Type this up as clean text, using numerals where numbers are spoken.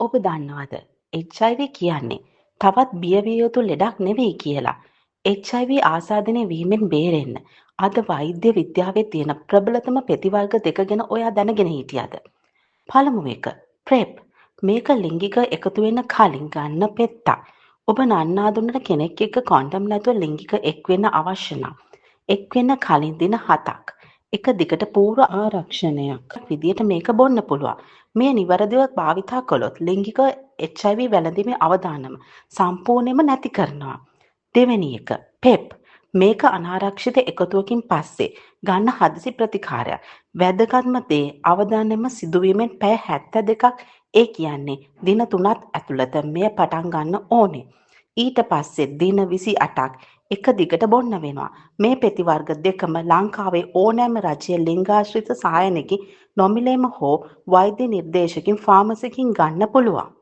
ඔබ දන්නවද HIV කියන්නේ තවත් බියවිය යුතු ලෙඩක් නෙවෙයි කියලා. HIV ආසාදනය වීමෙන් බේරෙන්න අද වෛද්‍ය විද්‍යාවේ තියෙන ප්‍රබලතම ප්‍රතිවර්ග දෙක ගැන ඔයා දැනගෙන හිටියද? පළමු එක PrEP. මේක ලිංගික එකතු වෙන්න කලින් ගන්න පෙත්තක්. ඔබ නන්නාඳුනන කෙනෙක් එක්ක කොන්ඩම් නැතුව ලිංගික එක් වෙන්න අවශ්‍ය නම් එක් වෙන්න කලින් දින 7ක් එක දිගට පූර්ව ආරක්ෂණයක් විදියට මේක බොන්න පුළුවන්. මේ නිවැරදිව භාවිතා කළොත් ලිංගික HIV වැළඳීමේ අවදානම සම්පූර්ණයෙන්ම නැති කරනවා. දෙවෙනි එක PEP. මේක අනාරක්ෂිත එකතුවකින් පස්සේ ගන්න හදිසි ප්‍රතිකාරයක්. වැදගත්ම දේ අවදානම සිදුවීමෙන් පැය 72ක් ඒ කියන්නේ දින 3ක් ඇතුළත මෙය පටන් ගන්න ඕනේ. ඊට පස්සේ දින 28ක් එක දිගට බොන්න වෙනවා. මේ ප්‍රතිවර්ග දෙකම ලංකාවේ ඕනෑම රජයේ ලිංගාශ්‍රිත සායනයකින් නොමිලේම හෝ වෛද්‍ය නිර්දේශකින් ෆාමසියකින් ගන්න පුළුවන්.